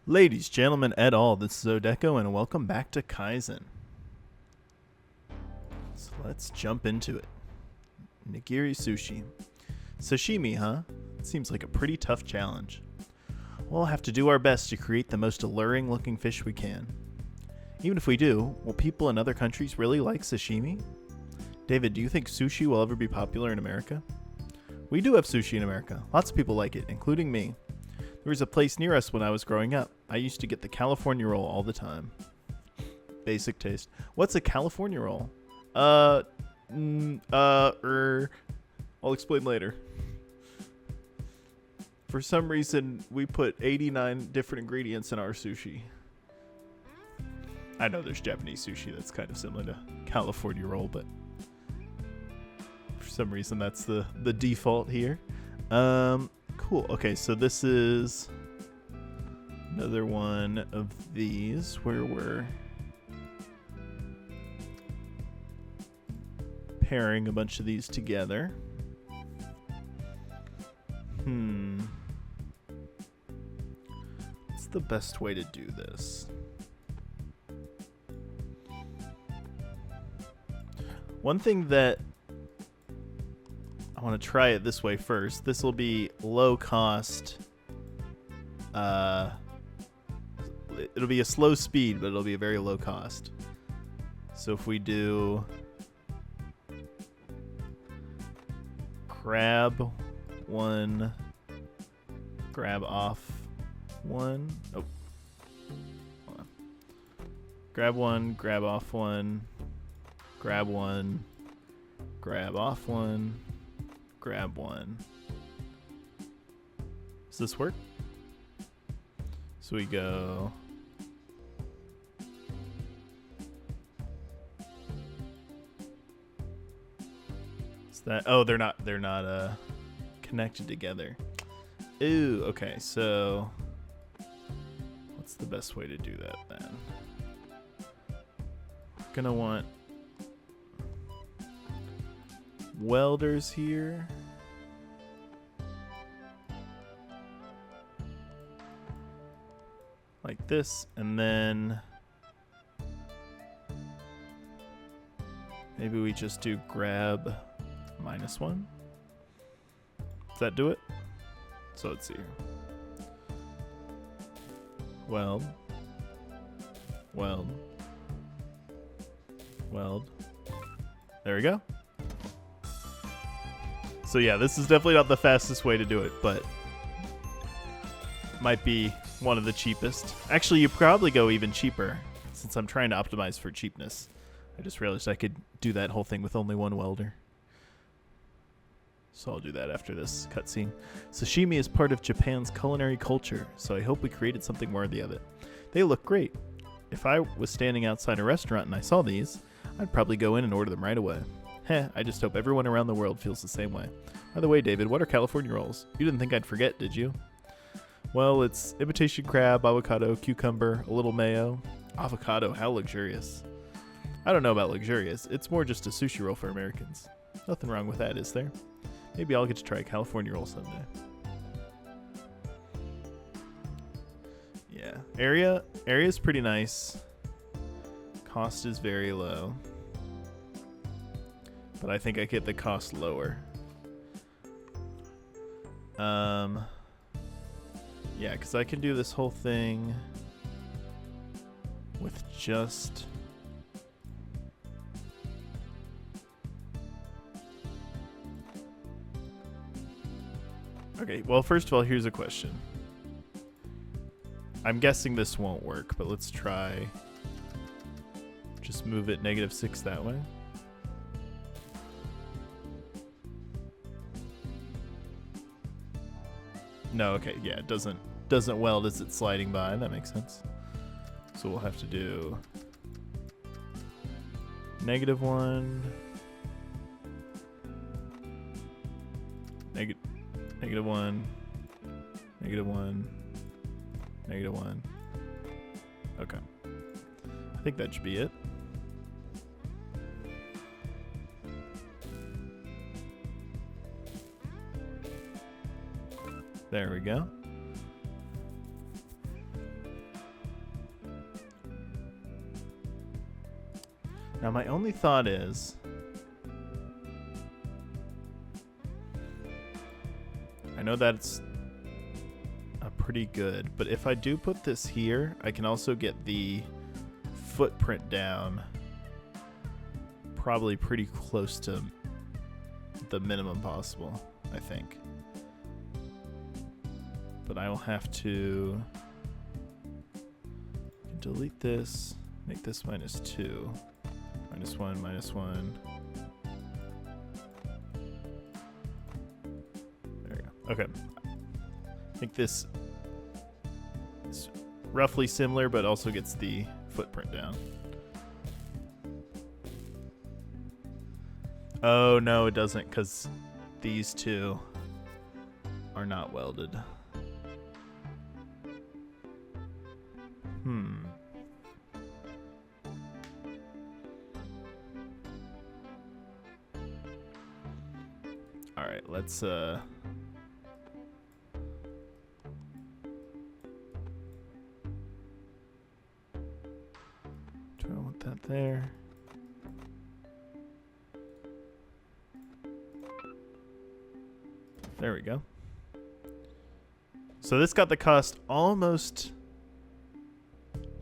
Ladies, gentlemen, et al., this is Odeko, and welcome back to Kaizen. So let's jump into it. Nigiri Sushi. Sashimi, huh? Seems like a pretty tough challenge. We'll have to do our best to create the most alluring looking fish we can. Even if we do, will people in other countries really like sashimi? David, do you think sushi will ever be popular in America? We do have sushi in America. Lots of people like it, including me. There was a place near us when I was growing up. I used to get the California roll all the time. Basic taste. What's a California roll? I'll explain later. For some reason, we put 89 different ingredients in our sushi. I know there's Japanese sushi that's kind of similar to California roll, but for some reason that's the default here. Cool. Okay, so this is another one of these where we're pairing a bunch of these together. What's the best way to do this? One thing that I want to try it this way first. This will be low cost. It'll be a slow speed, but it'll be a very low cost. So if we do grab one, grab off one. Oh, hold on. Grab one, grab off one, grab one, grab off one. Grab one. Does this work? So we go. Is that? Oh, they're not connected together. Ooh, okay. So what's the best way to do that then? Gonna want welders here. Like this, and then maybe we just do grab -1. Does that do it? So let's see here. Weld. Weld. Weld. There we go. So yeah, this is definitely not the fastest way to do it, but might be one of the cheapest. Actually, you probably go even cheaper since I'm trying to optimize for cheapness. I just realized I could do that whole thing with only one welder. So I'll do that after this cutscene. Sashimi is part of Japan's culinary culture, so I hope we created something worthy of it. They look great. If I was standing outside a restaurant and I saw these, I'd probably go in and order them right away. I just hope everyone around the world feels the same way. By the way, David, what are California rolls? You didn't think I'd forget, did you? Well, it's imitation crab, avocado, cucumber, a little mayo. Avocado, how luxurious. I don't know about luxurious. It's more just a sushi roll for Americans. Nothing wrong with that, is there? Maybe I'll get to try a California roll someday. Yeah, area's pretty nice. Cost is very low. But I think I get the cost lower. Yeah, because I can do this whole thing with just... Okay, well, first of all, here's a question. I'm guessing this won't work, but let's try. Just move it -6 that way. No, okay, yeah, it doesn't weld as it's sliding by. That makes sense. So we'll have to do -1, -1, -1, -1. Okay. I think that should be it. There we go. Now my only thought is, I know that's pretty good, but if I do put this here, I can also get the footprint down probably pretty close to the minimum possible, I think. But I will have to delete this, make this -2, -1, -1. There we go. Okay. I think this is roughly similar, but also gets the footprint down. Oh, no, it doesn't, because these two are not welded. All right, let's do I want that there? There we go. So this got the cost almost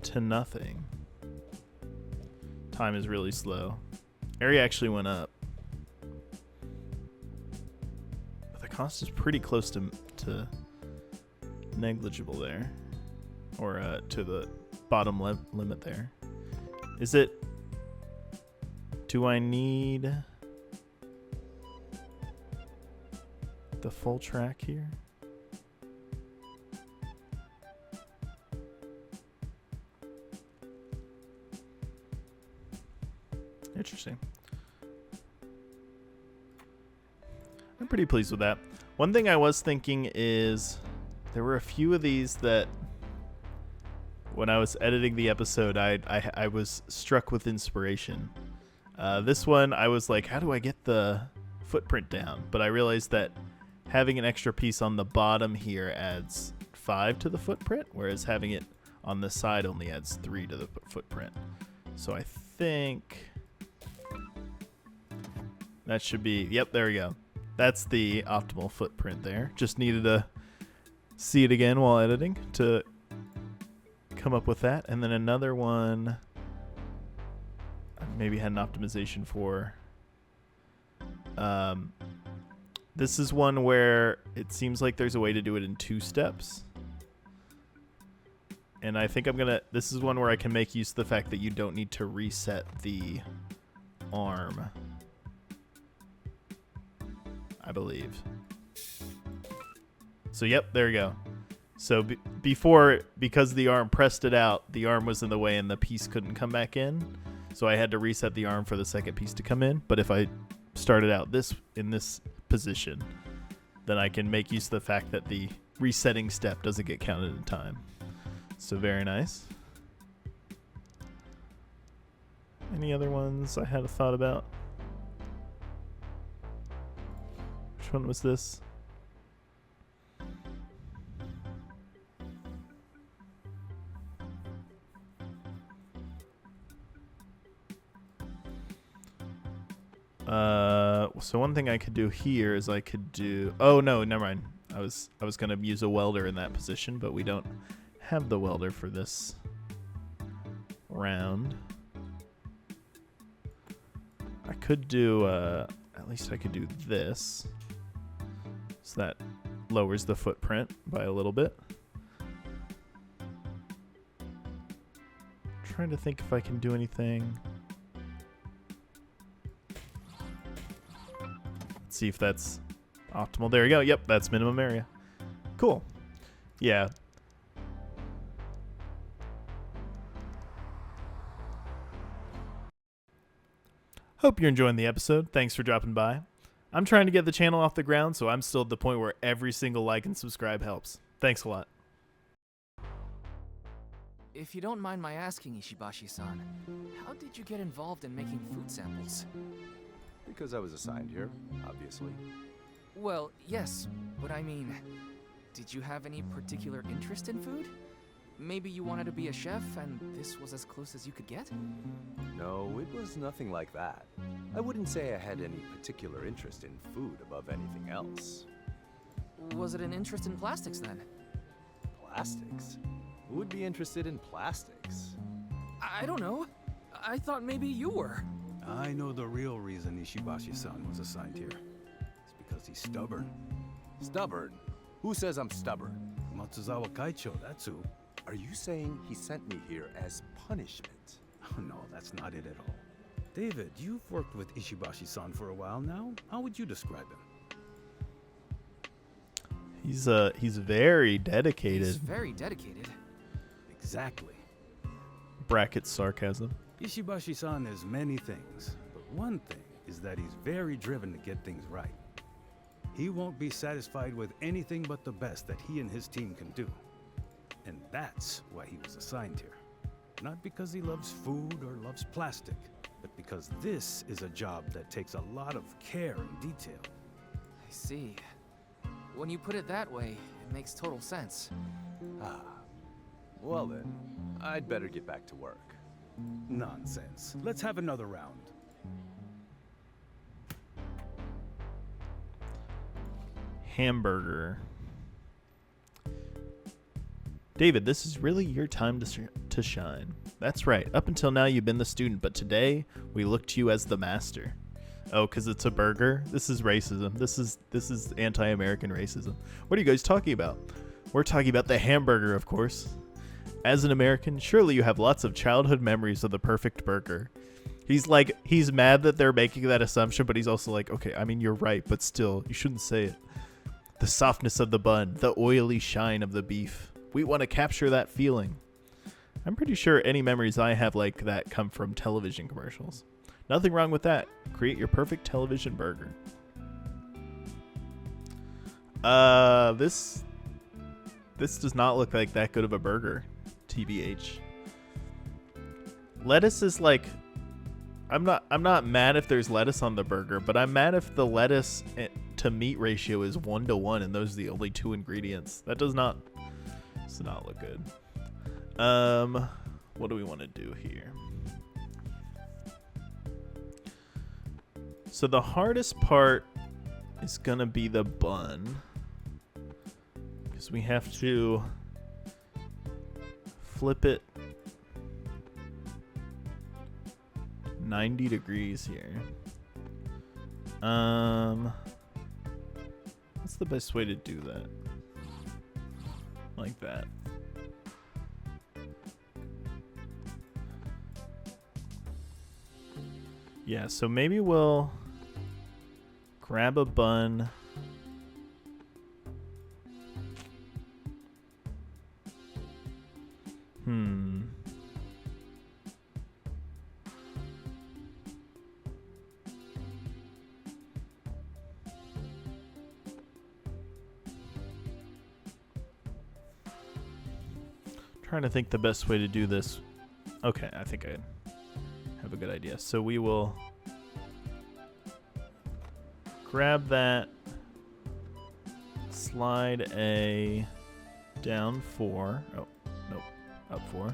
to nothing. Time is really slow. Area actually went up. But the cost is pretty close to negligible there. Or to the bottom limit there. Is it... Do I need the full track here? Interesting. I'm pretty pleased with that. One thing I was thinking is there were a few of these that when I was editing the episode, I was struck with inspiration. This one, I was like, how do I get the footprint down? But I realized that having an extra piece on the bottom here adds 5 to the footprint, whereas having it on the side only adds 3 to the footprint. So I think that should be, yep, there we go. That's the optimal footprint there. Just needed to see it again while editing to come up with that. And then another one, I maybe had an optimization for. This is one where it seems like there's a way to do it in 2 steps. And I think this is one where I can make use of the fact that you don't need to reset the arm, I believe. So yep, there we go. So before, because the arm pressed it out, the arm was in the way and the piece couldn't come back in. So I had to reset the arm for the second piece to come in. But if I started out in this position, then I can make use of the fact that the resetting step doesn't get counted in time. So very nice. Any other ones I had a thought about? Which one was this? So one thing I could do here is I could do... Oh, no, never mind. I was going to use a welder in that position, but we don't have the welder for this round. I could do... at least I could do this. So that lowers the footprint by a little bit. Trying to think if I can do anything... See if that's optimal. There we go. Yep, that's minimum area. Cool. Yeah. Hope you're enjoying the episode. Thanks for dropping by. I'm trying to get the channel off the ground, so I'm still at the point where every single like and subscribe helps. Thanks a lot. If you don't mind my asking, Ishibashi-san, how did you get involved in making food samples? Because I was assigned here, obviously. Well, yes, but I mean, did you have any particular interest in food? maybe you wanted to be a chef and this was as close as you could get? No, it was nothing like that. I wouldn't say I had any particular interest in food above anything else. Was it an interest in plastics then? Plastics? Who would be interested in plastics? I don't know. I thought maybe you were. I know the real reason Ishibashi-san was assigned here. It's because he's stubborn. Stubborn? Who says I'm stubborn? Matsuzawa Kaicho, that's who. Are you saying he sent me here as punishment? Oh, no, that's not it at all. David, you've worked with Ishibashi-san for a while now. How would you describe him? He's very dedicated. He's very dedicated. Exactly. Bracket sarcasm. Ishibashi-san is many things, but one thing is that he's very driven to get things right. He won't be satisfied with anything but the best that he and his team can do. And that's why he was assigned here. Not because he loves food or loves plastic, but because this is a job that takes a lot of care and detail. I see. When you put it that way, it makes total sense. Ah. Well then, I'd better get back to work. Nonsense. Let's have another round. Hamburger. David, this is really your time to shine. That's right. Up until now, you've been the student, but today we look to you as the master. Oh, because it's a burger? This is racism. This is anti-American racism. What are you guys talking about? We're talking about the hamburger, of course. As an American, surely you have lots of childhood memories of the perfect burger. He's mad that they're making that assumption, but he's also like, okay, I mean, you're right, but still, you shouldn't say it. The softness of the bun, the oily shine of the beef. We want to capture that feeling. I'm pretty sure any memories I have like that come from television commercials. Nothing wrong with that. Create your perfect television burger. This does not look like that good of a burger, TBH. Lettuce is like, I'm not mad if there's lettuce on the burger, but I'm mad if the lettuce to meat ratio is 1-to-1 and those are the only two ingredients. That does not look good. What do we want to do here? So the hardest part is gonna be the bun, because we have to flip it 90 degrees here. What's the best way to do that? Like that. Yeah, so maybe we'll grab a bun. Trying to think the best way to do this. Okay, I think I have a good idea. So we will grab that, slide a down 4. Oh, nope, up 4.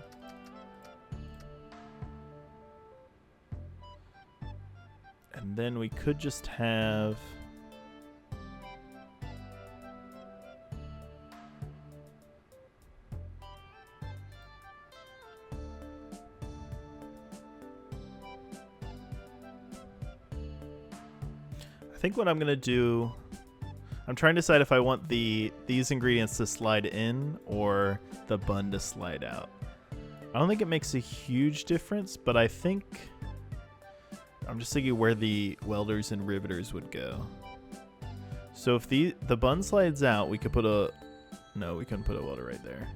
And then we could just have I think what I'm gonna do, I'm trying to decide if I want these ingredients to slide in or the bun to slide out. I don't think it makes a huge difference, but I think I'm just thinking where the welders and riveters would go. So if the bun slides out, we could put we couldn't put a welder right there.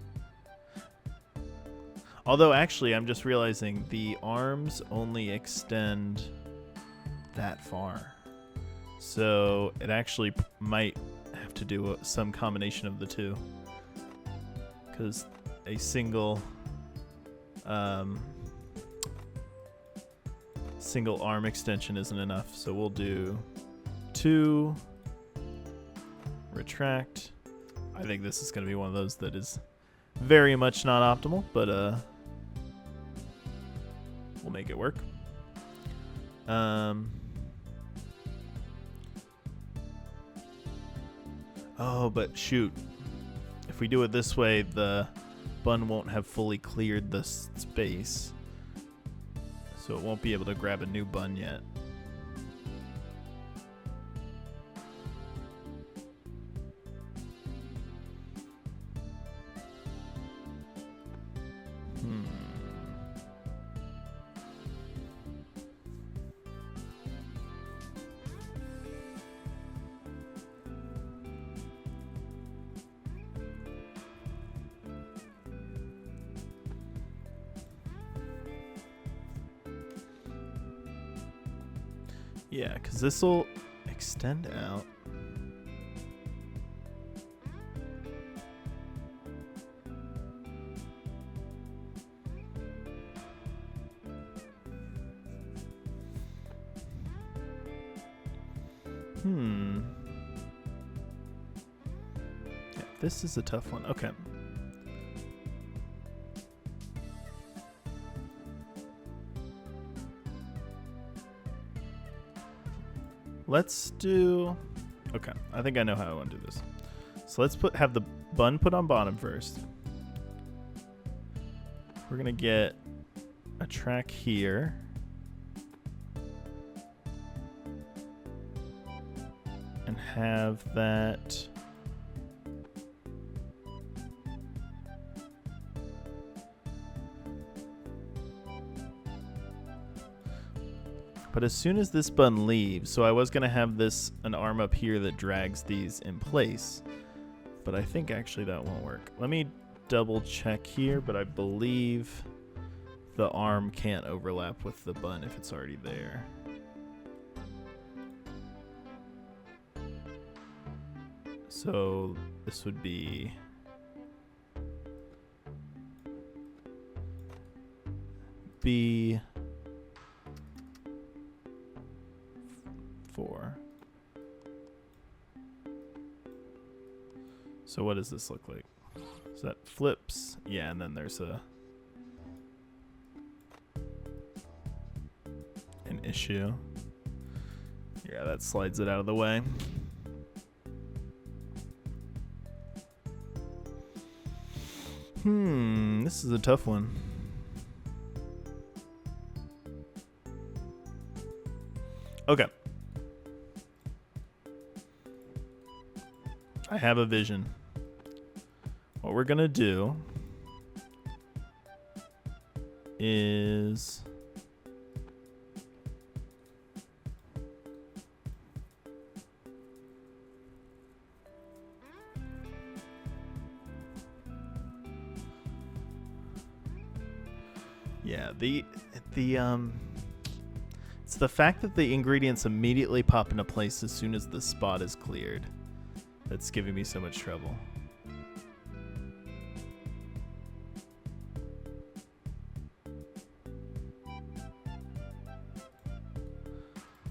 Although actually, I'm just realizing the arms only extend that far. So it actually might have to do some combination of the two, because a single arm extension isn't enough. So we'll do 2, retract. I think this is going to be one of those that is Very much not optimal, but we'll make it work. Oh, but shoot. If we do it this way, the bun won't have fully cleared the space. So it won't be able to grab a new bun yet. Yeah, because this will extend out. Yeah, this is a tough one. Okay. Let's do... Okay, I think I know how I want to do this. So let's have the bun put on bottom first. We're going to get a track here. And have that... But as soon as this bun leaves, so I was going to have an arm up here that drags these in place, but I think actually that won't work. Let me double check here, but I believe the arm can't overlap with the bun if it's already there. So this would be... B... 4. So what does this look like? So that flips. Yeah, and then there's an issue. Yeah, that slides it out of the way. This is a tough one. Okay. I have a vision. What we're gonna do is it's the fact that the ingredients immediately pop into place as soon as the spot is cleared that's giving me so much trouble.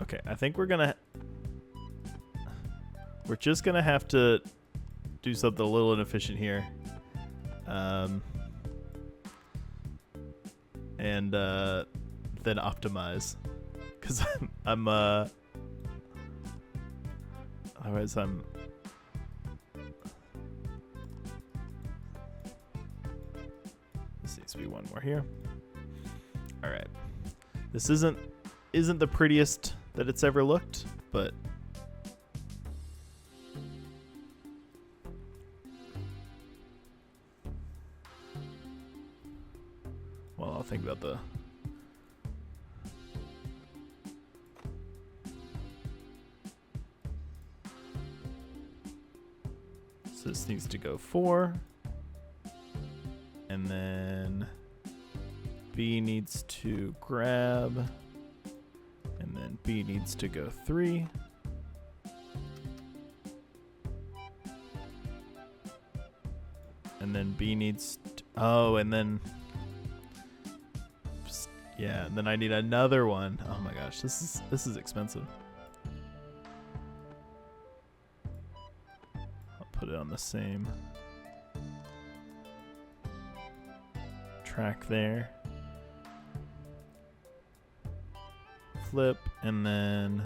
Okay, I think we're just gonna have to do something a little inefficient here. And then optimize. Because otherwise I'm... This needs to be one more here. Alright. This isn't the prettiest that it's ever looked, but... Well, I'll think about the... So this needs to go 4. And then B needs to grab. And then B needs to go 3. And then B needs to, oh, and then yeah, and then I need another one. Oh my gosh, this is expensive. I'll put it on the same. track there. Flip, and then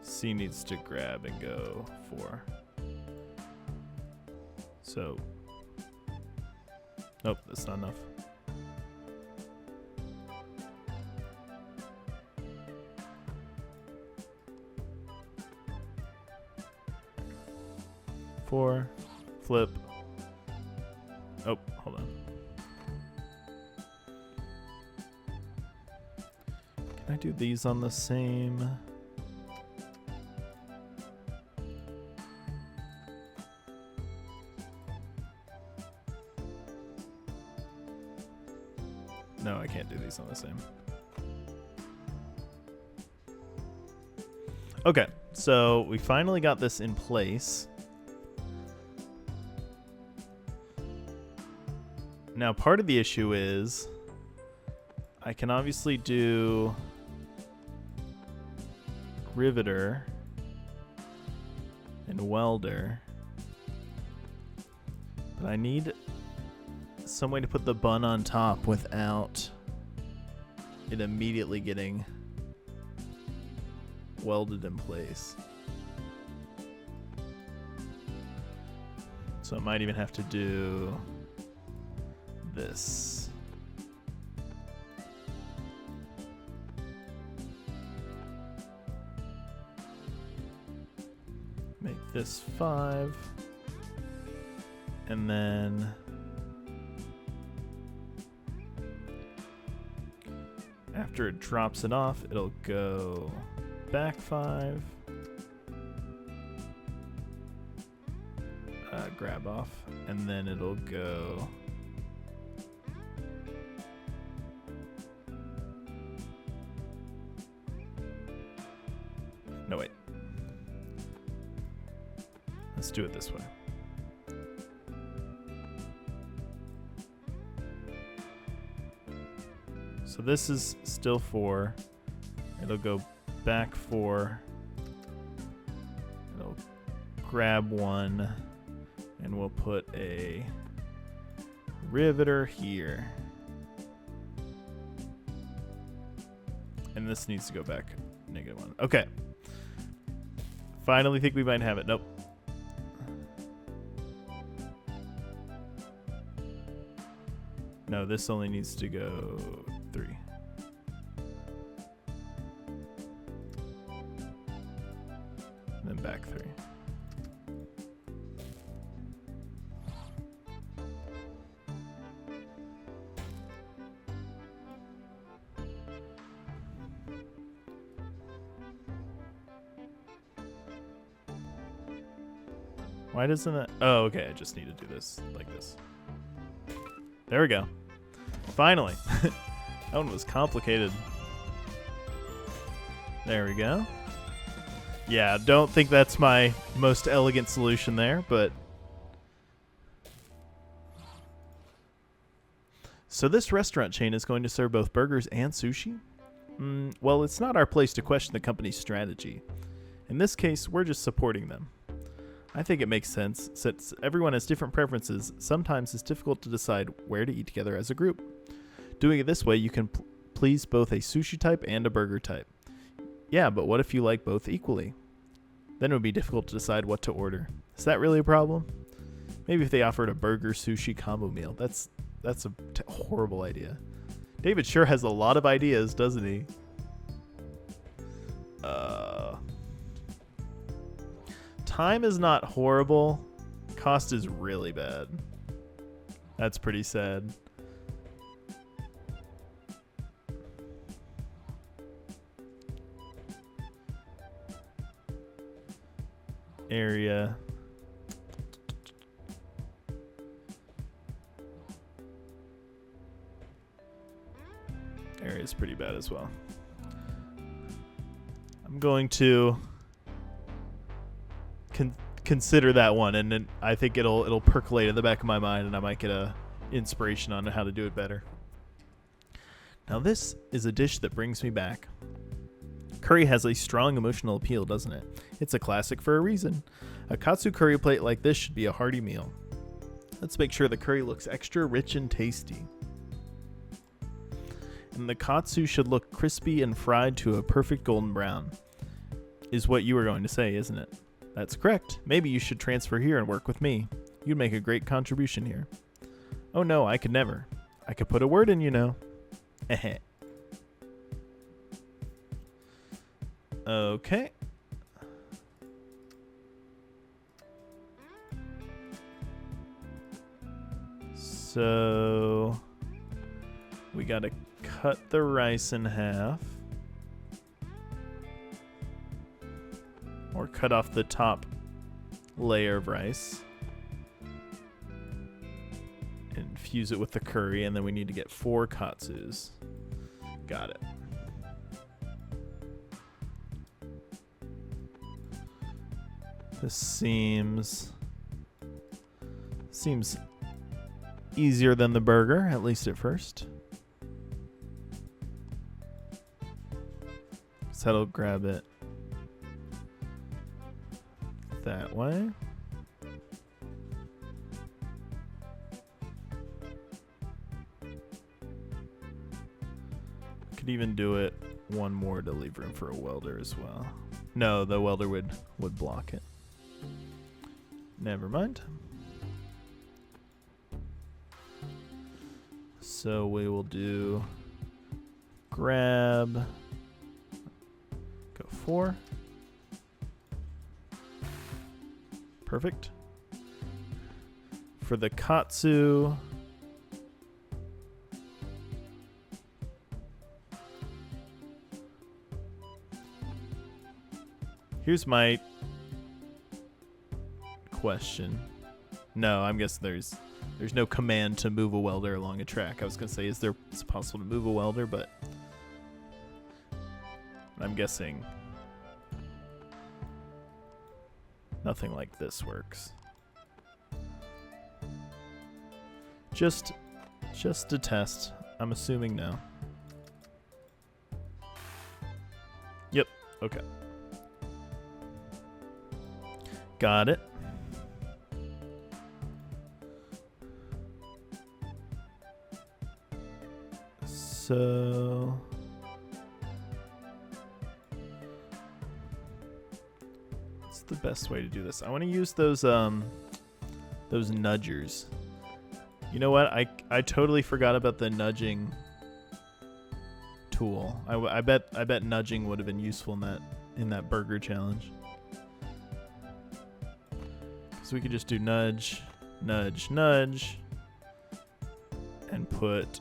C needs to grab and go 4. So, nope, that's not enough. Four, flip. Oh, hold on. Can I do these on the same? No, I can't do these on the same. Okay, so we finally got this in place. Now, part of the issue is I can obviously do riveter and welder, but I need some way to put the bun on top without it immediately getting welded in place. So I might even have to do this. Make this 5. And then after it drops it off, it'll go back 5. Grab off, and then it'll go no, wait. Let's do it this way. So this is still 4. It'll go back 4. It'll grab 1. And we'll put a riveter here. And this needs to go back -1. Okay. Finally think we might have it. Nope. No, this only needs to go 3. And then back 3. Why doesn't it? Oh, okay. I just need to do this like this. There we go. Finally. That one was complicated. There we go. Yeah, don't think that's my most elegant solution there, but... So this restaurant chain is going to serve both burgers and sushi? Well, it's not our place to question the company's strategy. In this case, we're just supporting them. I think it makes sense, since everyone has different preferences. Sometimes it's difficult to decide where to eat together as a group. Doing it this way, you can please both a sushi type and a burger type. Yeah, but what if you like both equally? Then it would be difficult to decide what to order. Is that really a problem? Maybe if they offered a burger sushi combo meal. That's a horrible idea. David sure has a lot of ideas, doesn't he? Time is not horrible. Cost is really bad. That's pretty sad. Area. Area is pretty bad as well. I'm going to consider that one, and then I think it'll percolate in the back of my mind, and I might get a inspiration on how to do it better. Now this is a dish that brings me back. Curry has a strong emotional appeal, doesn't it? It's a classic for a reason. A Katsu Curry plate like this should be a hearty meal. Let's make sure the curry looks extra rich and tasty. And the katsu should look crispy and fried to a perfect golden brown. Is what you were going to say, isn't it? That's correct. Maybe you should transfer here and work with me. You'd make a great contribution here. Oh no, I could never. I could put a word in, you know. Okay. So we gotta cut the rice in half. Or cut off the top layer of rice. And fuse it with the curry, and then we need to get 4 katsus. Got it. This seems easier than the burger, at least at first. So that'll grab it that way. Could even do it one more to leave room for a welder as well. No, the welder would block it. Never mind. So we will do grab, go 4. Perfect. For the katsu, here's my question. No, I'm guessing there's no command to move a welder along a track. I was gonna say, it's possible to move a welder, but I'm guessing nothing like this works. Just to test. I'm assuming no. Yep. Okay. Got it. So what's the best way to do this? I want to use those nudgers. You know what? I totally forgot about the nudging tool. I bet nudging would have been useful in that burger challenge. So we could just do nudge, nudge, nudge, and put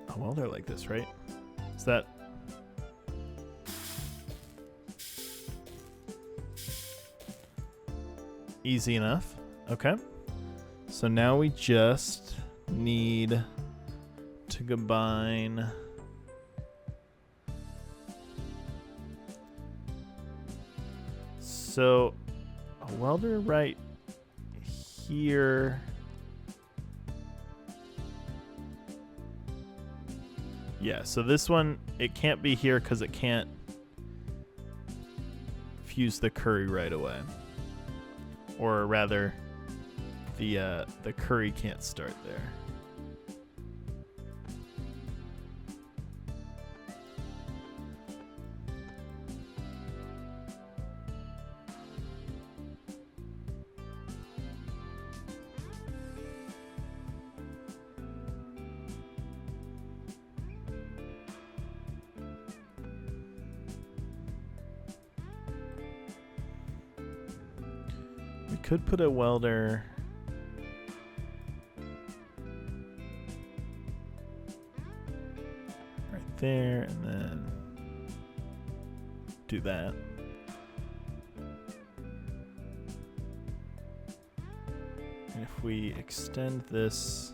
a welder like this, right? Is that easy enough? Okay. So now we just need to combine so a welder right here. Yeah, so this one, it can't be here because it can't fuse the curry right away. Or rather, the curry can't start there. We could put a welder right there and then do that. And if we extend this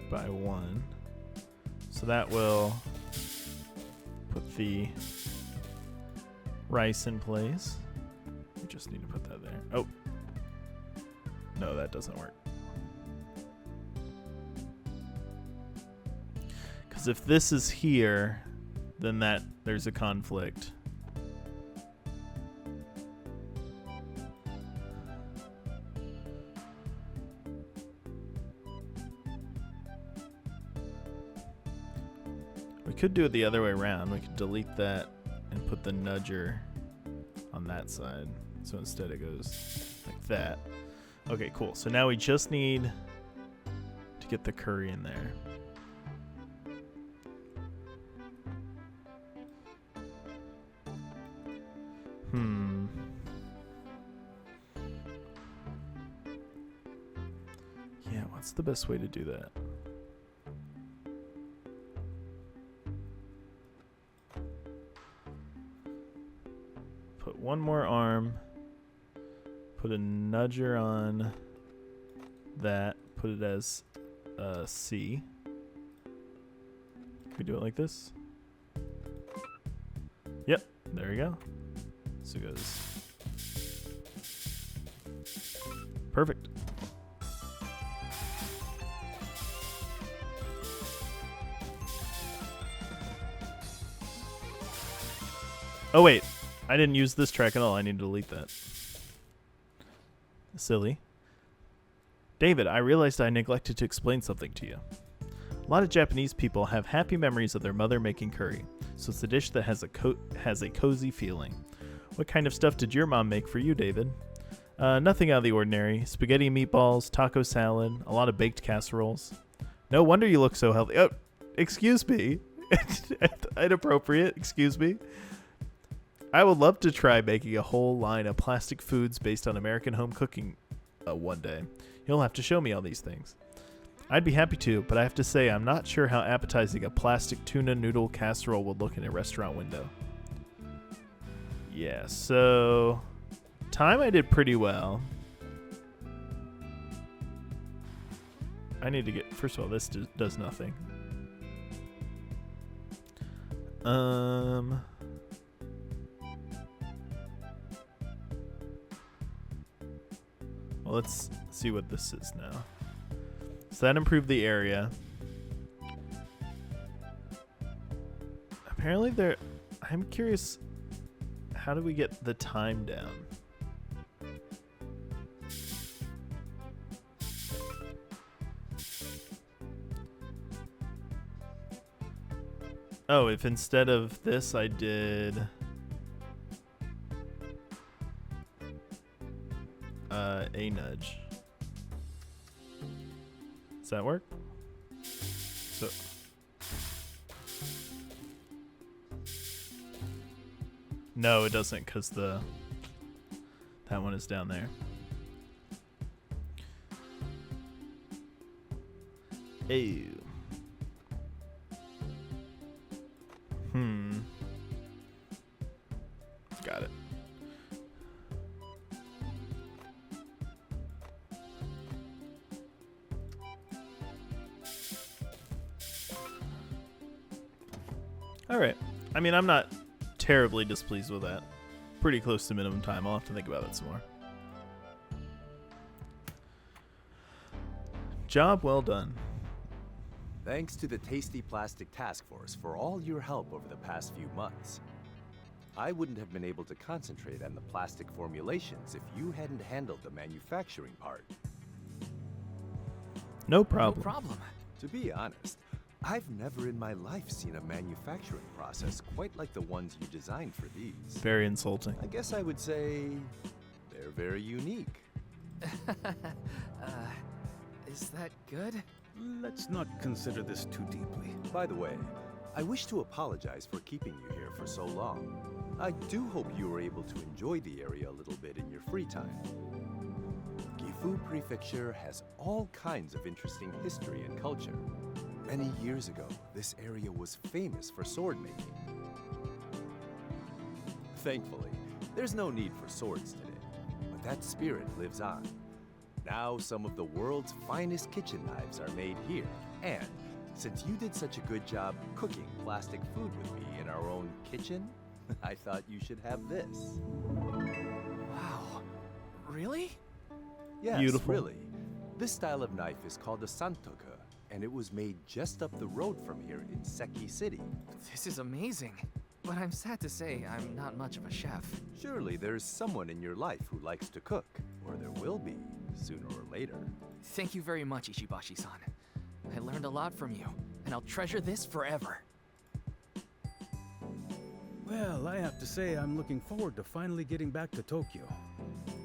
by 1, so that will put the rice in place. We just need to put that there. Oh, no, that doesn't work. Because if this is here, then there's a conflict. We could do it the other way around. We could delete that and put the nudger on that side. So instead it goes like that. Okay, cool. So now we just need to get the curry in there. Yeah, what's the best way to do that? Put one more arm. Put a nudger on that. Put it as C. Can we do it like this? Yep, there we go. So it goes. Perfect. Oh wait, I didn't use this track at all. I need to delete that. Silly. David, I realized I neglected to explain something to you. A lot of Japanese people have happy memories of their mother making curry, so it's a dish that has a cozy feeling. What kind of stuff did your mom make for you, David? Nothing out of the ordinary. Spaghetti and meatballs, taco salad, a lot of baked casseroles. No wonder you look so healthy. Oh, excuse me. Inappropriate. Excuse me. I would love to try making a whole line of plastic foods based on American home cooking one day. You'll have to show me all these things. I'd be happy to, but I have to say I'm not sure how appetizing a plastic tuna noodle casserole would look in a restaurant window. Yeah, so time I did pretty well. I need to get, first of all, this does nothing. Well, let's see what this is now. So that improved the area. Apparently I'm curious, how do we get the time down? Oh, if instead of this I did a nudge. Does that work? So no, it doesn't, because that one is down there. Ew. Got it. All right. I mean, I'm not terribly displeased with that. Pretty close to minimum time. I'll have to think about it some more. Job well done. Thanks to the Tasty Plastic Task Force for all your help over the past few months. I wouldn't have been able to concentrate on the plastic formulations if you hadn't handled the manufacturing part. No problem. No problem. To be honest, I've never in my life seen a manufacturing process quite like the ones you designed for these. Very insulting. I guess I would say they're very unique. Is that good? Let's not consider this too deeply. By the way, I wish to apologize for keeping you here for so long. I do hope you were able to enjoy the area a little bit in your free time. Gifu Prefecture has all kinds of interesting history and culture. Many years ago, this area was famous for sword making. Thankfully, there's no need for swords today, but that spirit lives on. Now some of the world's finest kitchen knives are made here, and since you did such a good job cooking plastic food with me in our own kitchen, I thought you should have this. Wow. Really? Yes, Beautiful. really. This style of knife is called a santoku, and it was made just up the road from here in Seki City. This is amazing. But I'm sad to say I'm not much of a chef. Surely there's someone in your life who likes to cook, or there will be, sooner or later. Thank you very much, Ishibashi-san. I learned a lot from you, and I'll treasure this forever. Well, I have to say I'm looking forward to finally getting back to Tokyo.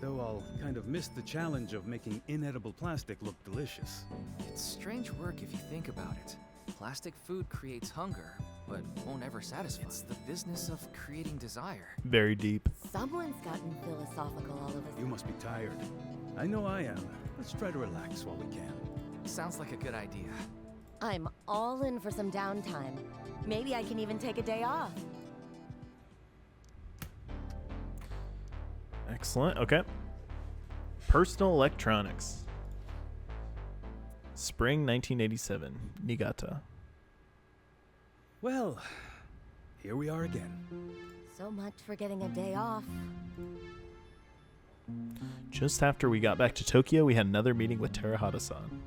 Though I'll kind of miss the challenge of making inedible plastic look delicious. It's strange work if you think about it. Plastic food creates hunger, but won't ever satisfy. It's the business of creating desire. Very deep. Someone's gotten philosophical all of a You sudden. must be tired. I know I am. Let's try to relax while we can. Sounds like a good idea. I'm all in for some downtime. Maybe I can even take a day off. Excellent. Okay. Personal electronics. Spring 1987. Niigata. Well, here we are again. So much for getting a day off. Just after we got back to Tokyo, we had another meeting with Terahata-san.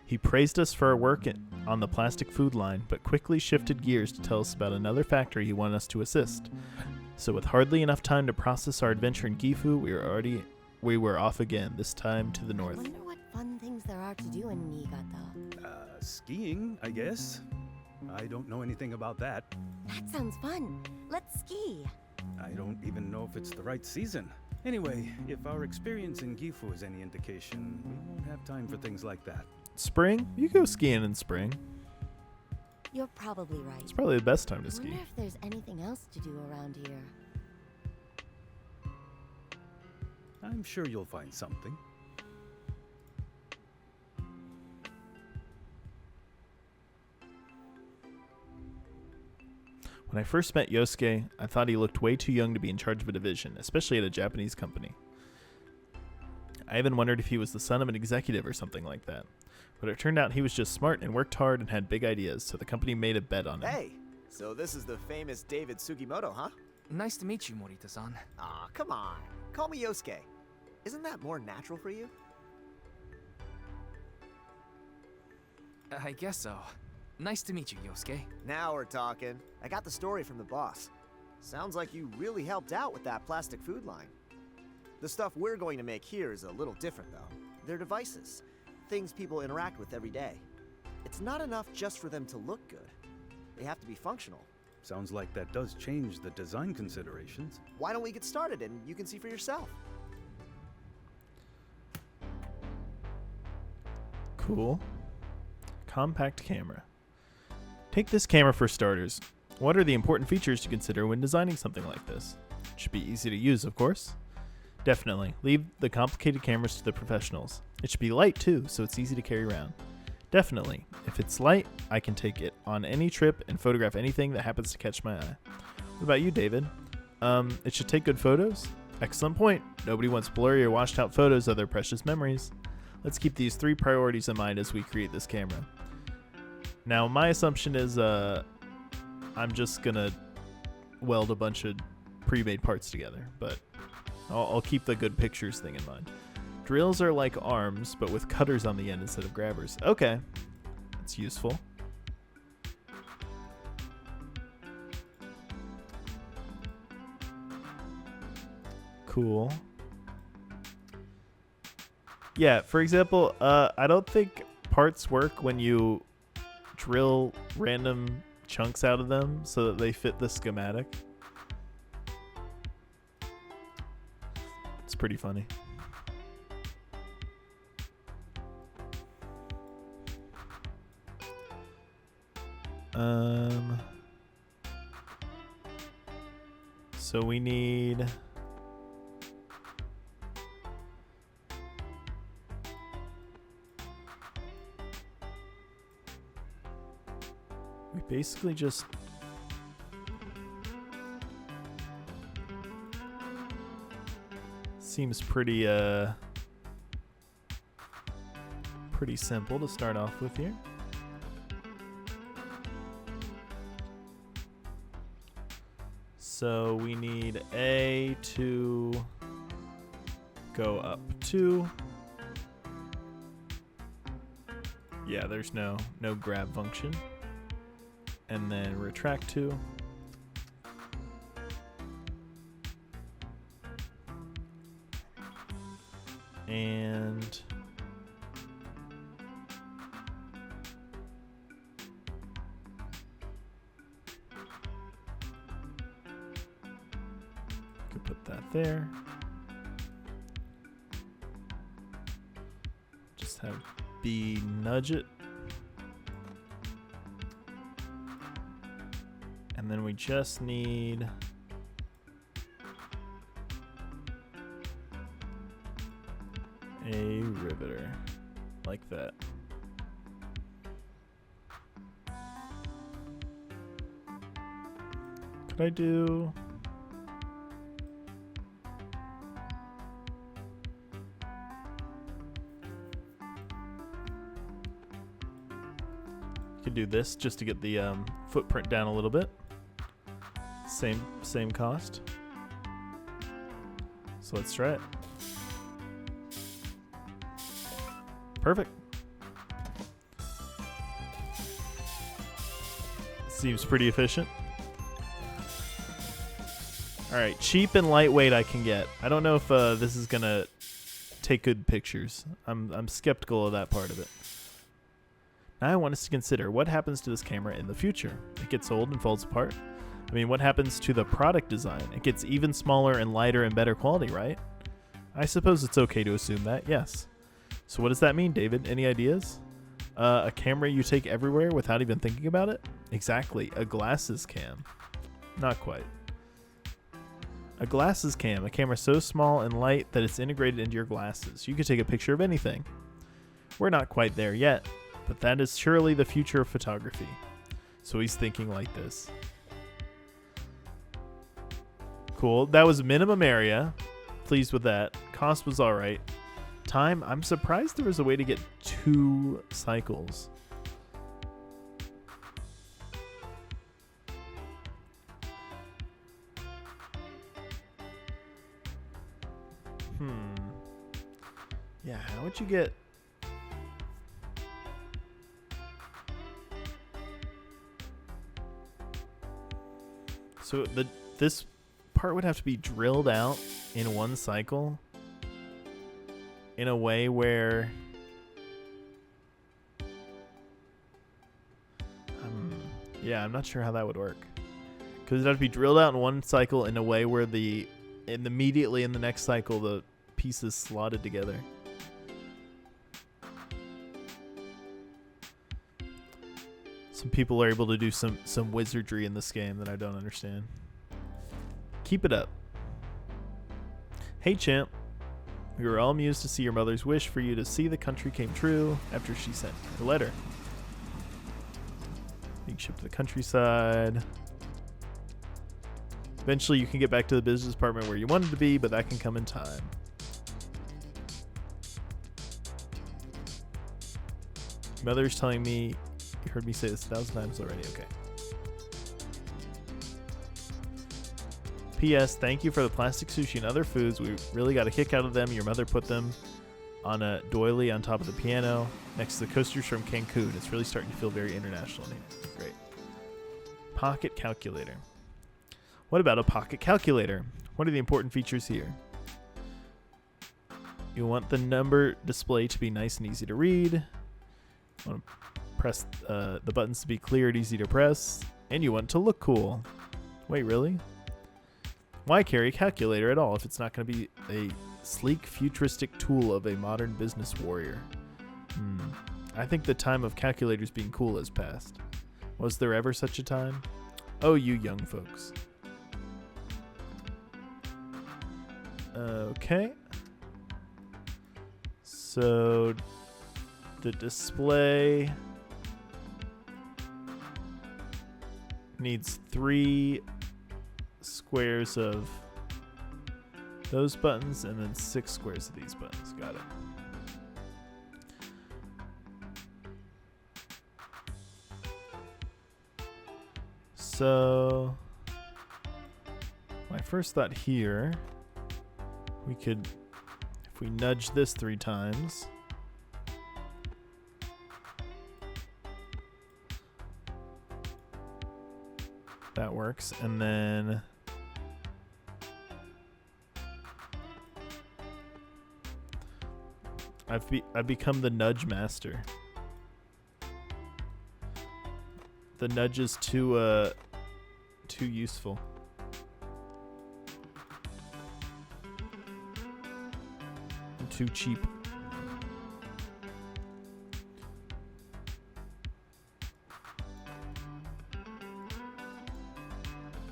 He praised us for our work on the plastic food line, but quickly shifted gears to tell us about another factory he wanted us to assist. So with hardly enough time to process our adventure in Gifu, we were off again, this time to the north. Wonder what fun things there are to do in Niigata. Skiing, I guess. I don't know anything about that. That sounds fun. Let's ski. I don't even know if it's the right season. Anyway, if our experience in Gifu is any indication, we won't have time for things like that. Spring? You go skiing in spring. You're probably right. It's probably the best time to I ski. wonder if there's anything else to do around here. I'm sure you'll find something. When I first met Yosuke, I thought he looked way too young to be in charge of a division, especially at a Japanese company. I even wondered if he was the son of an executive or something like that. But it turned out he was just smart and worked hard and had big ideas, so the company made a bet on him. Hey, so this is the famous David Sugimoto, huh? Nice to meet you, Morita-san. Aw, come on. Call me Yosuke. Isn't that more natural for you? I guess so. Nice to meet you, Yosuke. Now we're talking. I got the story from the boss. Sounds like you really helped out with that plastic food line. The stuff we're going to make here is a little different, though. They're devices. Things people interact with every day. It's not enough just for them to look good. They have to be functional. Sounds like that does change the design considerations. Why don't we get started and you can see for yourself? Cool. Compact camera. Take this camera for starters. What are the important features to consider when designing something like this? It should be easy to use, of course. Definitely, leave the complicated cameras to the professionals. It should be light too, so it's easy to carry around. Definitely, if it's light, I can take it on any trip and photograph anything that happens to catch my eye. What about you, David? It should take good photos? Excellent point. Nobody wants blurry or washed out photos of their precious memories. Let's keep these 3 priorities in mind as we create this camera. Now, my assumption is I'm just gonna weld a bunch of pre-made parts together, but I'll keep the good pictures thing in mind. Drills are like arms, but with cutters on the end instead of grabbers. Okay, that's useful. Cool. Yeah, for example, I don't think parts work when you drill random chunks out of them so that they fit the schematic. It's pretty funny. So we need basically just seems pretty simple to start off with here. So we need A to go up 2. Yeah, there's no grab function. And then retract 2. And Put that there. Just have B nudge it. And then we just need a riveter, like that. Could I do... Could do this just to get the footprint down a little bit. Same cost. So let's try it. Perfect. Seems pretty efficient. All right, cheap and lightweight I can get. I don't know if this is gonna take good pictures. I'm skeptical of that part of it. Now I want us to consider what happens to this camera in the future. It gets old and falls apart. I mean, what happens to the product design? It gets even smaller and lighter and better quality, right? I suppose it's okay to assume that, yes. So what does that mean, David? Any ideas? A camera you take everywhere without even thinking about it? Exactly, a glasses cam. Not quite. A glasses cam, a camera so small and light that it's integrated into your glasses. You could take a picture of anything. We're not quite there yet, but that is surely the future of photography. So he's thinking like this. Cool. That was minimum area. Pleased with that. Cost was all right. Time, I'm surprised there was a way to get 2 cycles. Yeah, how would you get... So this part would have to be drilled out in 1 cycle in a way where yeah, I'm not sure how that would work, because it'd have to be drilled out in 1 cycle in a way where immediately in the next cycle the pieces slotted together. Some people are able to do some wizardry in this game that I don't understand. Keep it up. Hey champ, we were all amused to see your mother's wish for you to see the country came true after she sent the letter. Being shipped to the countryside. Eventually you can get back to the business department where you wanted to be, but that can come in time. Mother's telling me, you heard me say this 1,000 times already, okay. P.S. Thank you for the plastic sushi and other foods. We really got a kick out of them. Your mother put them on a doily on top of the piano next to the coasters from Cancun. It's really starting to feel very international in here. Great. Pocket calculator. What about a pocket calculator? What are the important features here? You want the number display to be nice and easy to read. You want to press the buttons to be clear and easy to press. And you want it to look cool. Wait, really? Why carry a calculator at all if it's not going to be a sleek, futuristic tool of a modern business warrior? I think the time of calculators being cool has passed. Was there ever such a time? Oh, you young folks. Okay. So the display needs 3 squares of those buttons and then 6 squares of these buttons. Got it. So my first thought here, we could, if we nudge this 3 times, that works. And then I've become the nudge master. The nudge is too useful. too cheap.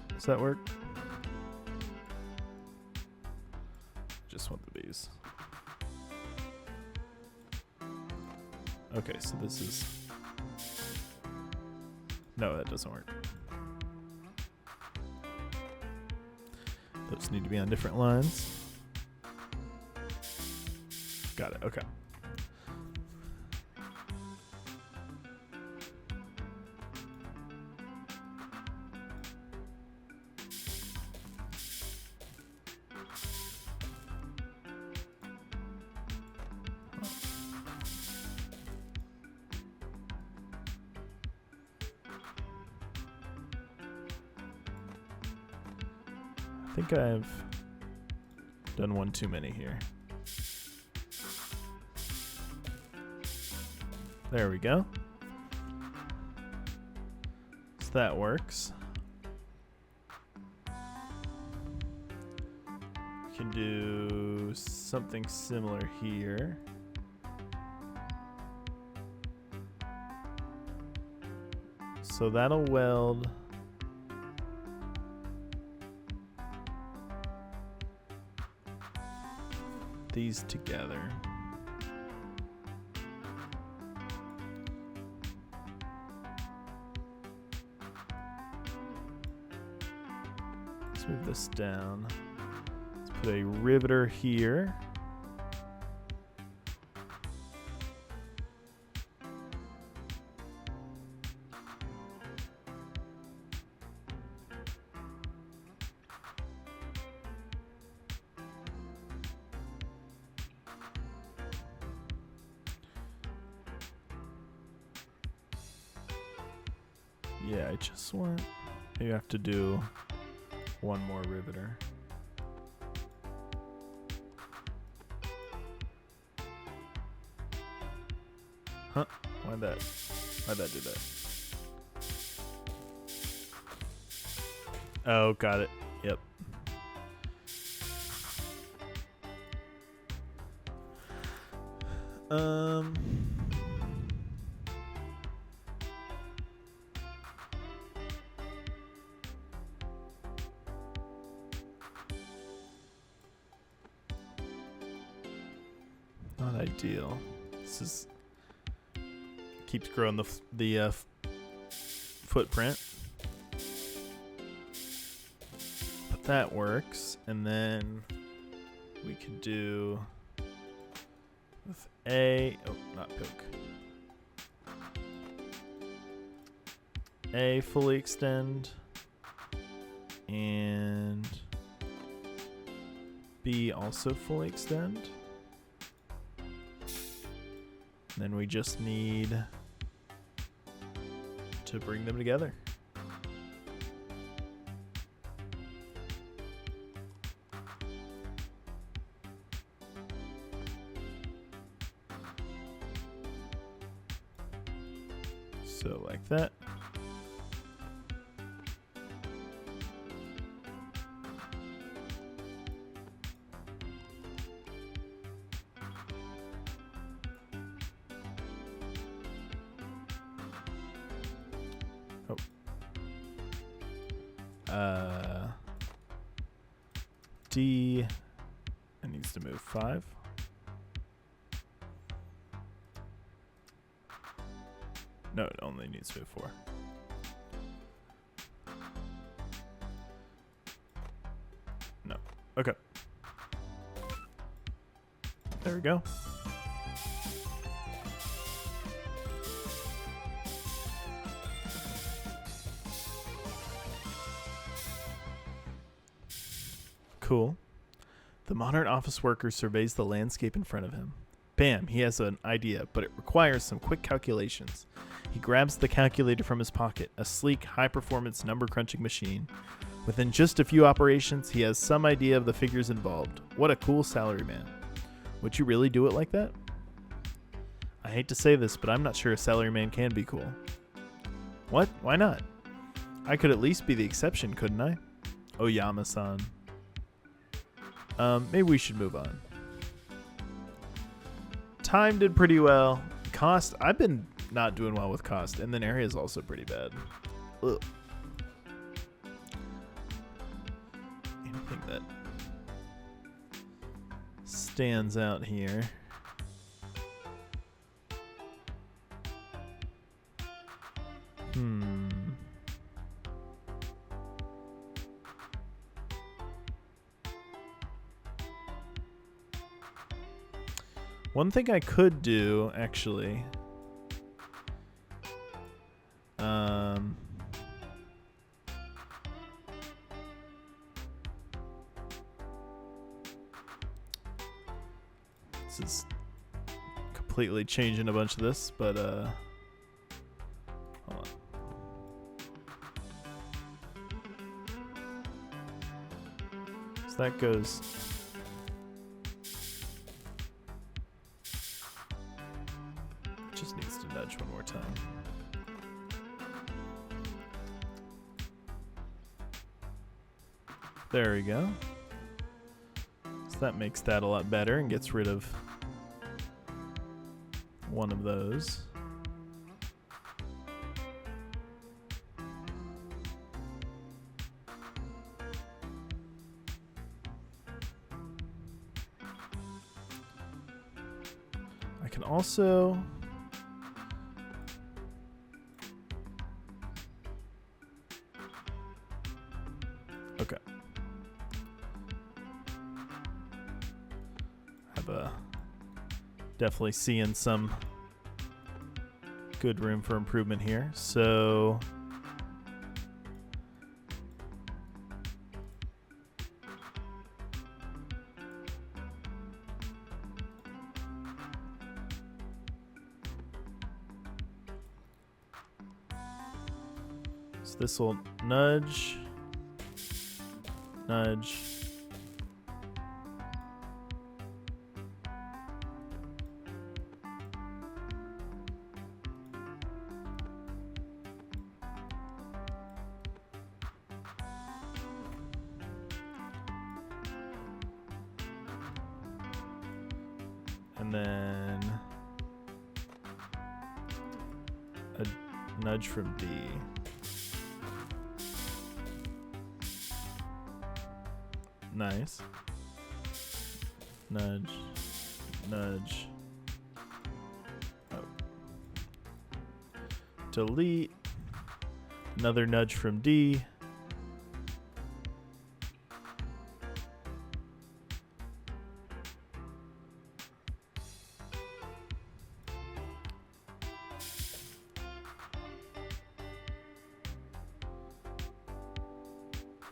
Does that work? Just want the bees. Okay, so this is... No, that doesn't work. Those need to be on different lines. Got it, okay. I think I've done one too many here. There we go. So that works. We can do something similar here. So that'll weld these together. Let's move this down. Let's put a riveter here. Yeah, I just want... You have to do one more riveter. Huh? Why'd that do that? Oh, got it. Yep. Not ideal. This is keeps growing the footprint, but that works. And then we could do with not poke. A fully extend and B also fully extend. Then we just need to bring them together. So like that. D, it needs to move 5. No, it only needs to move 4. No. Okay. There we go. Cool. The modern office worker surveys the landscape in front of him. Bam, he has an idea, but it requires some quick calculations. He grabs the calculator from his pocket, a sleek, high-performance number-crunching machine. Within just a few operations, he has some idea of the figures involved. What a cool salaryman. Would you really do it like that? I hate to say this, but I'm not sure a salaryman can be cool. What? Why not? I could at least be the exception, couldn't I? Oyama-san. Maybe we should move on. Time did pretty well. Cost, I've been not doing well with cost, and then area is also pretty bad. Ugh. Anything that stands out here. One thing I could do, actually, this is completely changing a bunch of this, but hold on. So that goes. Just needs to nudge one more time. There we go. So that makes that a lot better and gets rid of one of those. I can also okay. Definitely seeing some good room for improvement here. So this will nudge, nudge. And then a nudge from D. Nice. Nudge, nudge. Oh. Delete. Another nudge from D.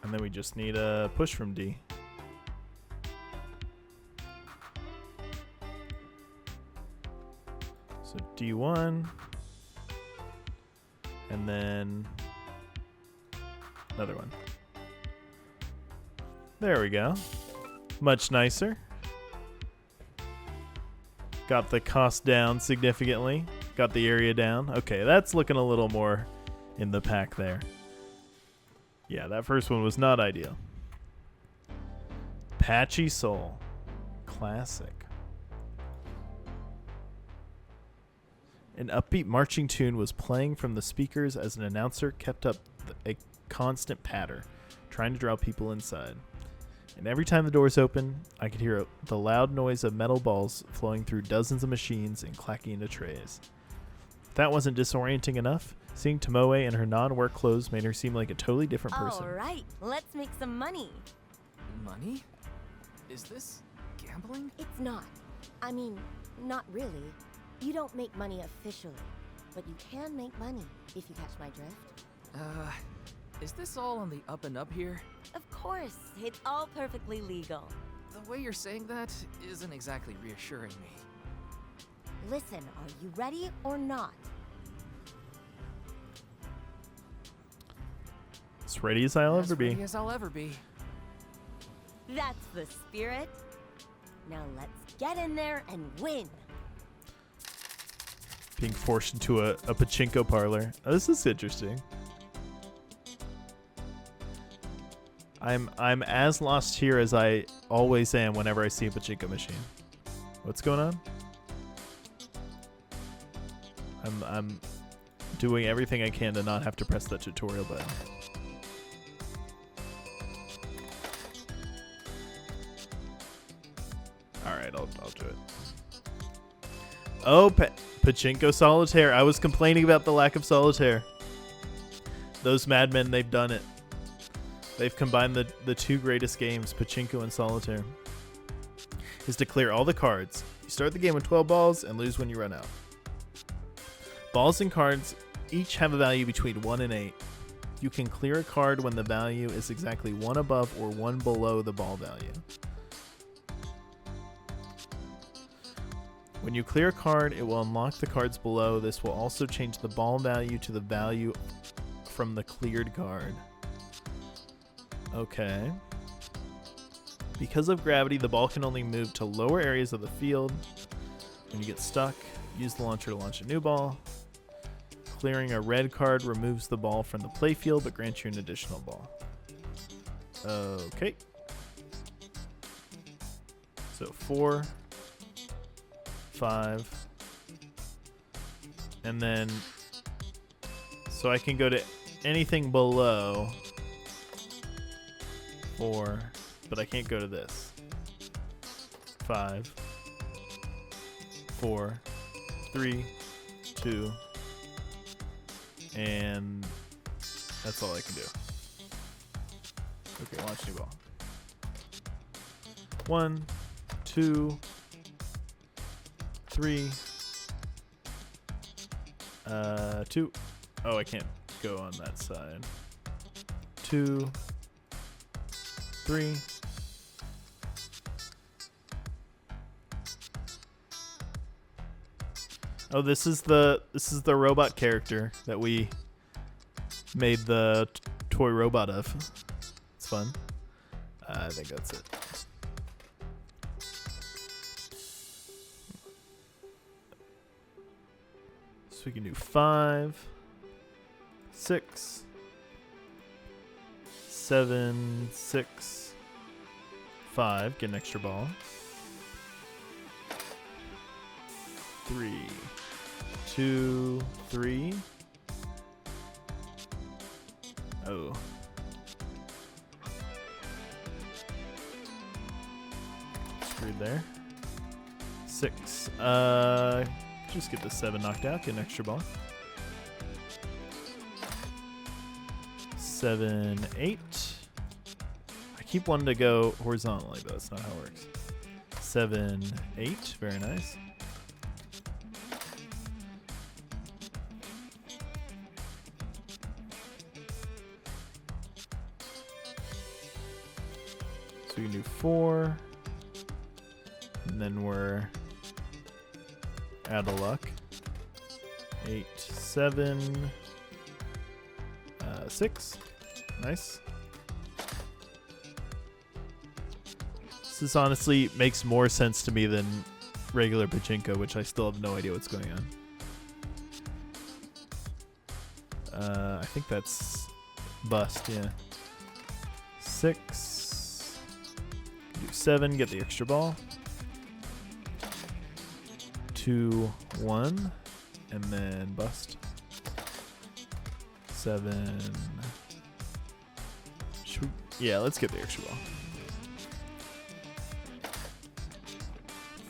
And then we just need a push from D. So D1, and then another one. There we go. Much nicer. Got the cost down significantly. Got the area down. Okay, that's looking a little more in the pack there. Yeah, that first one was not ideal. Pachi-Sol. Classic. An upbeat marching tune was playing from the speakers as an announcer kept up a constant patter, trying to draw people inside. And every time the doors opened, I could hear the loud noise of metal balls flowing through dozens of machines and clacking into trays. If that wasn't disorienting enough, seeing Tomoe in her non-work clothes made her seem like a totally different person. All right, let's make some money. Money? Is this gambling? It's not. I mean, not really. You don't make money officially, but you can make money, if you catch my drift. Is this all on the up and up here? Of course, it's all perfectly legal. The way you're saying that isn't exactly reassuring me. Listen, are you ready or not? As ready as I'll ever be. As ready as I'll ever be. That's the spirit. Now let's get in there and win. Being forced into a pachinko parlor. Oh, this is interesting. I'm as lost here as I always am whenever I see a pachinko machine. What's going on? I'm doing everything I can to not have to press that tutorial button. Alright, I'll do it. Oh, Pachinko Solitaire. I was complaining about the lack of Solitaire. Those madmen, they've done it. They've combined the two greatest games, Pachinko and Solitaire. Is to clear all the cards. You start the game with 12 balls and lose when you run out. Balls and cards each have a value between 1 and 8. You can clear a card when the value is exactly 1 above or 1 below the ball value. When you clear a card, it will unlock the cards below. This will also change the ball value to the value from the cleared card. Okay. Because of gravity, the ball can only move to lower areas of the field. When you get stuck, use the launcher to launch a new ball. Clearing a red card removes the ball from the playfield but grants you an additional ball. Okay. So 4, 5, and then so I can go to anything below 4, but I can't go to this. 5, 4, 3, 2, and that's all I can do. Okay, launch new ball. 1, 2, 3, 2. Oh, I can't go on that side. 2, 3. Oh, this is the robot character that we made the toy robot of. It's fun. I think that's it. So we can do 5, 6, 7, 6, 5. Get an extra ball. 3, 2, 3. Oh. Screwed there. 6. Just get the 7 knocked out. Get an extra ball. 7, 8. I keep wanting to go horizontally, but that's not how it works. 7, 8. Very nice. So we can do 4. And then we're out of luck. 8, 7, 6. Nice. This honestly makes more sense to me than regular Pachinko, which I still have no idea what's going on. I think that's bust, yeah. 6. Do 7, get the extra ball. 2, 1, and then bust. 7. Yeah, let's get the extra ball.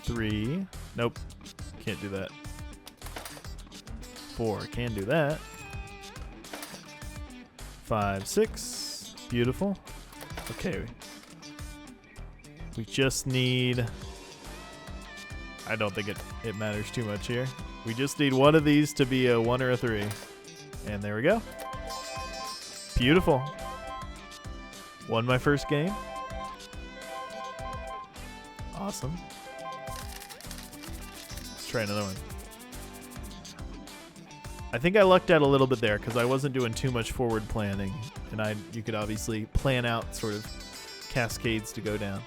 3. Nope. Can't do that. 4. Can do that. 5, 6. Beautiful. Okay. We just need... I don't think it matters too much here. We just need one of these to be a 1 or a 3. And there we go. Beautiful. Won my first game. Awesome. Let's try another one. I think I lucked out a little bit there because I wasn't doing too much forward planning. And you could obviously plan out sort of cascades to go down.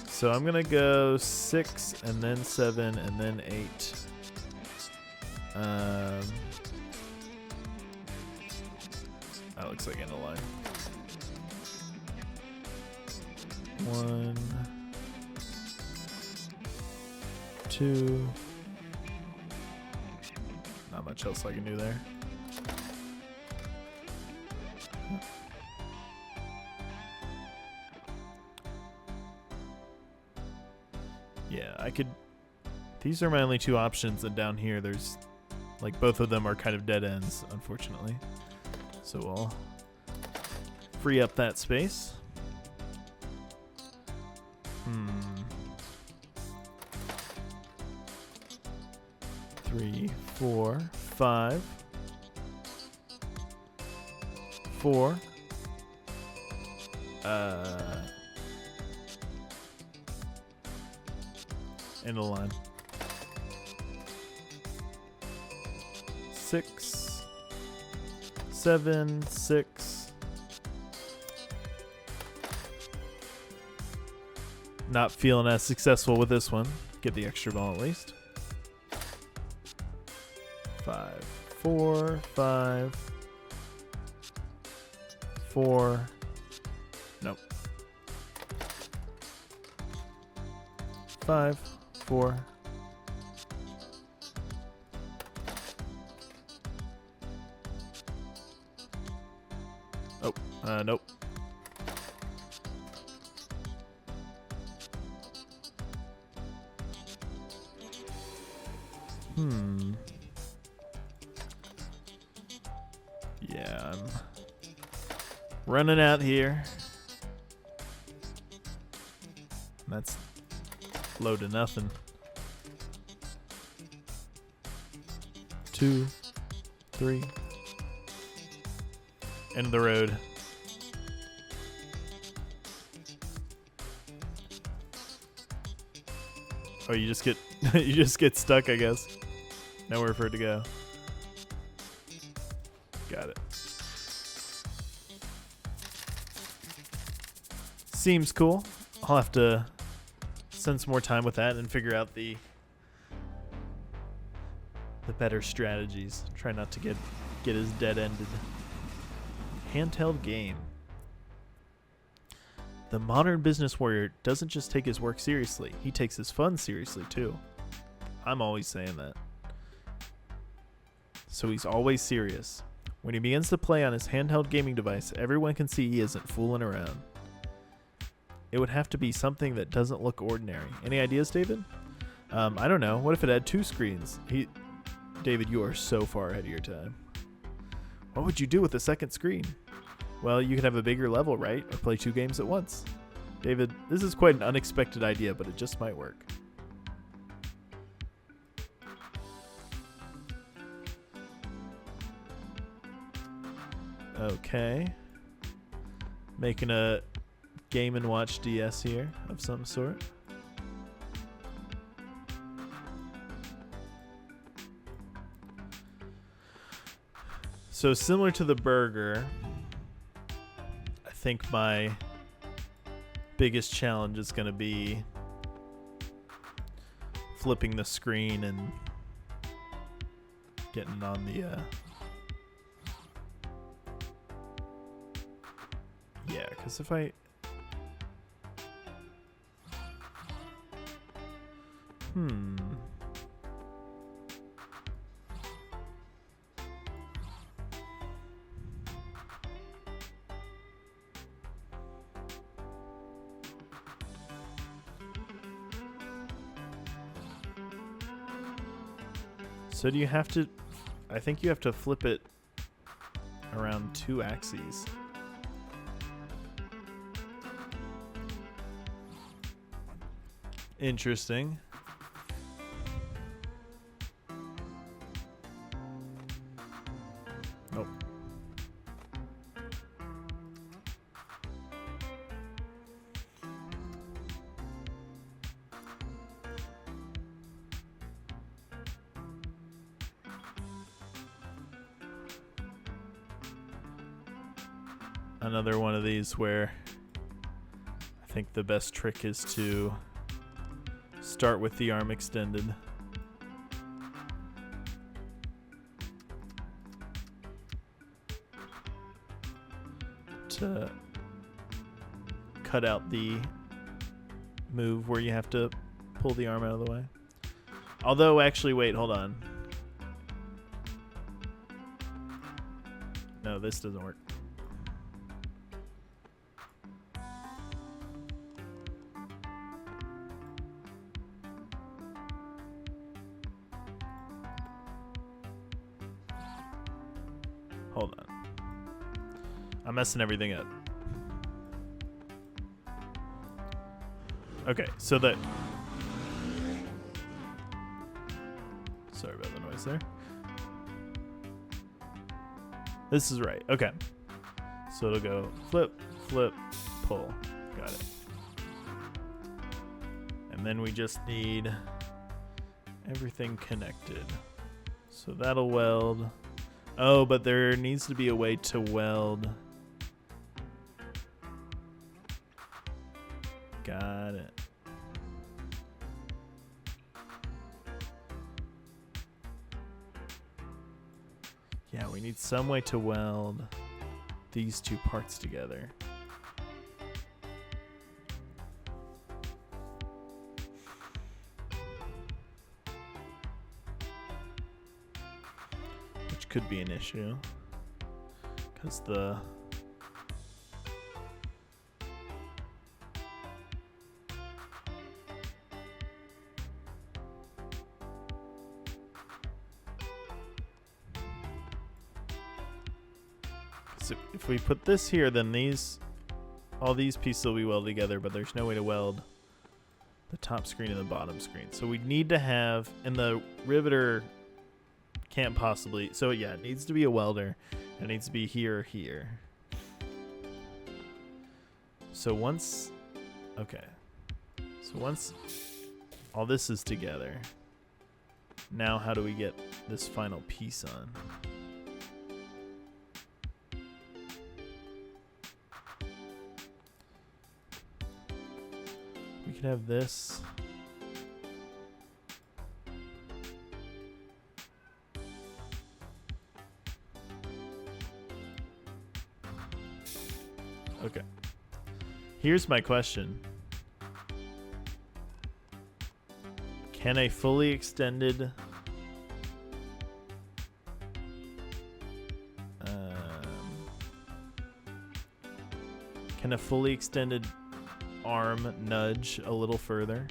So I'm going to go 6 and then 7 and then 8. That looks like end of line. 1, 2. Not much else I can do there. Yeah, I could... These are my only two options, and down here there's... Like, both of them are kind of dead ends, unfortunately. So we'll free up that space. 3, 4, 5, 4. End of the line. 6, 7, 6. Not feeling as successful with this one. Get the extra ball at least. 5, 4, 5, 4. Nope. 5, 4. Oh, nope. Yeah, I'm running out here. That's low to nothing. 2, 3. End of the road. Oh, you just get you just get stuck, I guess. Nowhere for it to go. Got it. Seems cool. I'll have to spend some more time with that and figure out the better strategies. Try not to get as dead-ended. Handheld Game. The modern business warrior doesn't just take his work seriously, he takes his fun seriously too. I'm always saying that. So he's always serious. When he begins to play on his handheld gaming device, everyone can see he isn't fooling around. It would have to be something that doesn't look ordinary. Any ideas, David? I don't know. What if it had 2 screens? David, you are so far ahead of your time. What would you do with the second screen? Well, you could have a bigger level, right? Or play 2 games at once. David, this is quite an unexpected idea, but it just might work. Okay. Making a Game & Watch DS here of some sort. So similar to the burger, I think my biggest challenge is going to be flipping the screen and getting on the yeah, because if I So do you have to... I think you have to flip it around 2 axes. Interesting. Nope. Another one of these where I think the best trick is to start with the arm extended. To cut out the move where you have to pull the arm out of the way. Although, actually, wait, hold on. No, this doesn't work. Hold on. I'm messing everything up. Okay, so that... Sorry about the noise there. This is right. Okay. So it'll go flip, flip, pull. Got it. And then we just need everything connected. So that'll weld. Oh, but there needs to be a way to weld. Got it. Yeah, we need some way to weld these two parts together. Which could be an issue. Because the... So if we put this here, then all these pieces will be welded together, but there's no way to weld the top screen and the bottom screen. So we need to have, and the riveter can't possibly, so yeah, it needs to be a welder. It needs to be here or here. So once, okay. So once all this is together, now how do we get this final piece on? We can have this. Okay. Here's my question. Can a fully extended arm nudge a little further?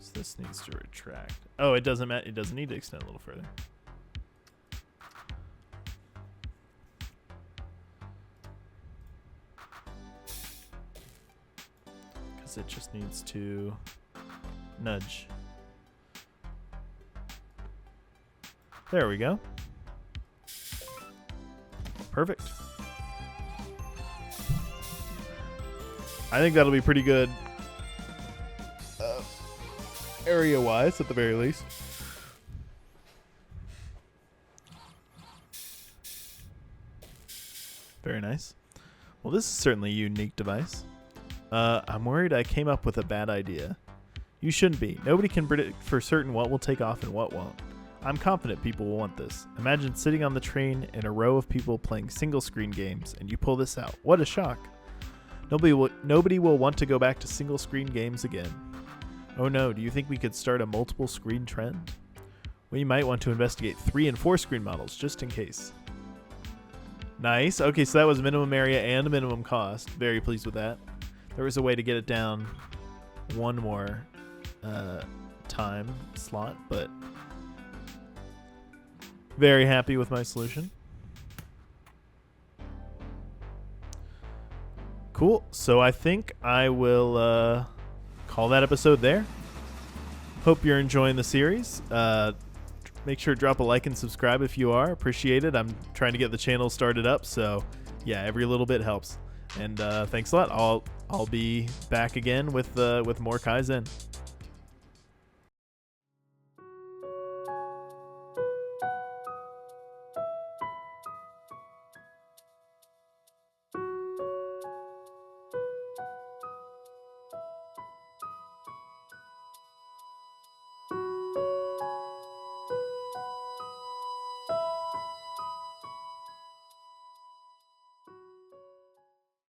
So this needs to retract. Oh, it doesn't matter. It doesn't need to extend a little further. Because it just needs to nudge. There we go. Perfect. I think that'll be pretty good area-wise, at the very least. Very nice. Well, this is certainly a unique device. I'm worried I came up with a bad idea. You shouldn't be. Nobody can predict for certain what will take off and what won't. I'm confident people will want this. Imagine sitting on the train in a row of people playing single-screen games, and you pull this out. What a shock. Nobody will want to go back to single-screen games again. Oh no, do you think we could start a multiple-screen trend? We might want to investigate 3- and 4-screen models, just in case. Nice. Okay, so that was minimum area and minimum cost. Very pleased with that. There was a way to get it down one more time slot, but... very happy with my solution. Cool. So I think I will call that episode there. Hope you're enjoying the series. Make sure to drop a like and subscribe if you are. Appreciate it. I'm trying to get the channel started up, so yeah, every little bit helps. And thanks a lot. I'll be back again with more Kaizen.